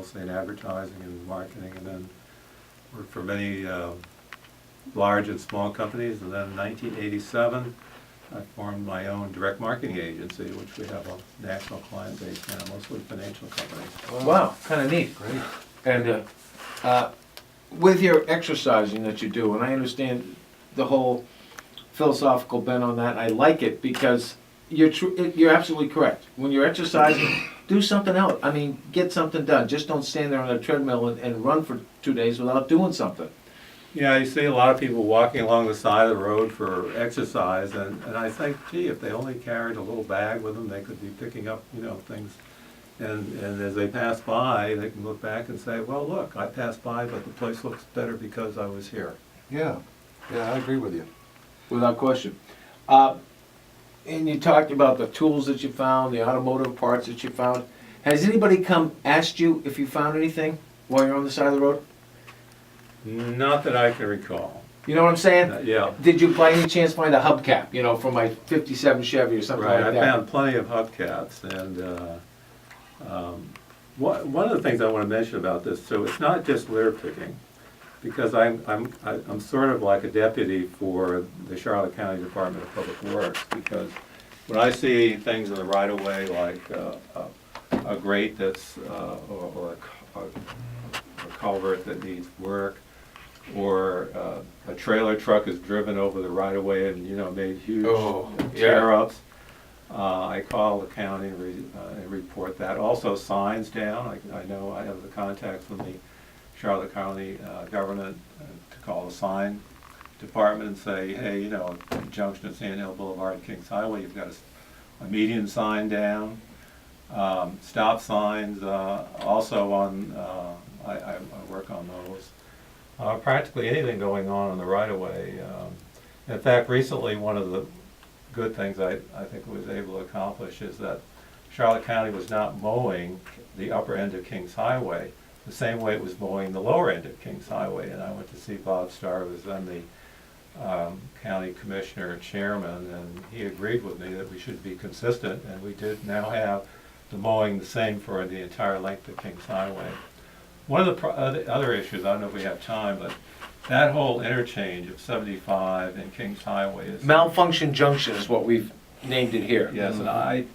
mostly in advertising and marketing, and then worked for many large and small companies. And then in 1987, I formed my own direct marketing agency, which we have a national client base now, mostly financial companies. Wow, kind of neat. Great. And with your exercising that you do, and I understand the whole philosophical bent on that, I like it because you're absolutely correct. When you're exercising, do something else. I mean, get something done. Just don't stand there on a treadmill and run for 2 days without doing something. Yeah, you see a lot of people walking along the side of the road for exercise, and I think, gee, if they only carried a little bag with them, they could be picking up, things. And as they pass by, they can look back and say, well, look, I passed by, but the place looks better because I was here. Yeah, I agree with you. Without question. And you talked about the tools that you found, the automotive parts that you found. Has anybody come asked you if you found anything while you're on the side of the road? Not that I can recall. You know what I'm saying? Yeah. Did you by any chance find a hubcap, from my 57 Chevy or something Right, like I that? found plenty of hubcaps, and one of the things I want to mention about this too, it's not just litter picking, because I'm sort of like a deputy for the Charlotte County Department of Public Works, because when I see things in the right of way, like a grate that's or a culvert that needs work, or a trailer truck is driven over the right of way and made huge tear ups. I call the county and report that. Also signs down. I know I have the contacts from the Charlotte County government to call the sign department and say, hey, junction of Sand Hill Boulevard and Kings Highway, you've got a median sign down. Stop signs also on, I work on those. Practically anything going on the right of way. In fact, recently one of the good things I think was able to accomplish is that Charlotte County was not mowing the upper end of Kings Highway the same way it was mowing the lower end of Kings Highway. And I went to see Bob Starr, who was then the county commissioner and chairman, and he agreed with me that we should be consistent, and we did now have the mowing the same for the entire length of Kings Highway. One of the other issues, I don't know if we have time, but that whole interchange of 75 and Kings Highway is... Malfunction Junction is what we've named it here. Yes, and I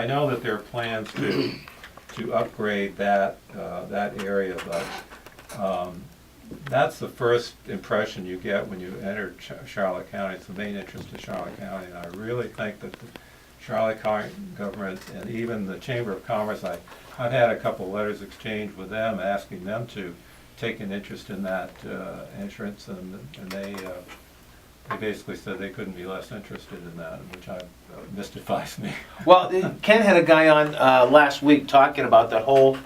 know that there are plans to upgrade that area, but that's the first impression you get when you enter Charlotte County. It's the main interest of Charlotte County, and I really think that the Charlotte County government and even the Chamber of Commerce, I've had a couple of letters exchanged with them asking them to take an interest in that entrance, and they basically said they couldn't be less interested in that, which mystifies me. Well, Ken had a guy on last week talking about that whole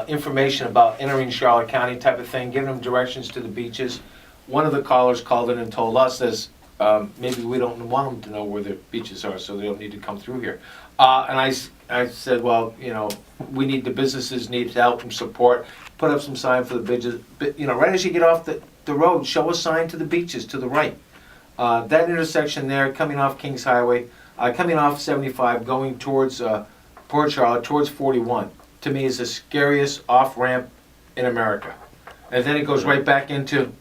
information about entering Charlotte County type of thing, giving them directions to the beaches. One of the callers called in and told us that maybe we don't want them to know where the beaches are, so they don't need to come through here. And I said, well, we need the businesses need help and support. Put up some sign for the beaches. But, right as you get off the road, show a sign to the beaches to the right. That intersection there, coming off Kings Highway, coming off 75, going towards Port Charlotte, towards 41, to me is the scariest off-ramp in America. And then it goes right back into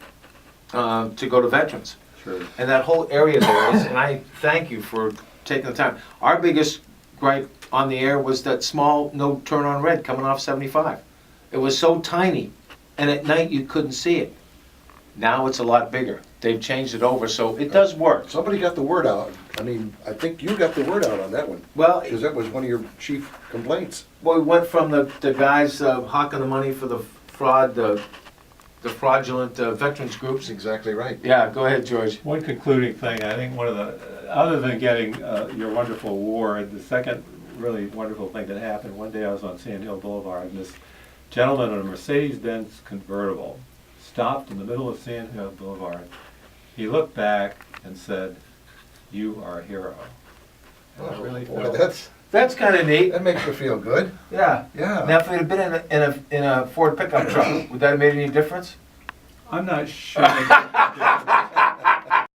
to go to Veterans. Sure. And that whole area there is, and I thank you for taking the time. Our biggest gripe on the air was that small no turn on red coming off 75. It was so tiny, and at night you couldn't see it. Now it's a lot bigger. They've changed it over, so it does work. Somebody got the word out. I mean, I think you got the word out on that one. Well, Because that was one of your chief complaints. we went from the guys hawking the money for the fraud, the fraudulent veterans groups. Exactly right. Yeah, go ahead, George. One concluding thing, I think one of the, other than getting your wonderful award, the second really wonderful thing that happened, one day I was on Sand Hill Boulevard, and this gentleman in a Mercedes-Benz convertible stopped in the middle of Sand Hill Boulevard. He looked back and said, "You are a hero." And I really Boy, felt, That's kind of neat. that makes you feel good. Yeah. Yeah. Now, if it had been in a Ford pickup truck, would that have made any difference? I'm not sure.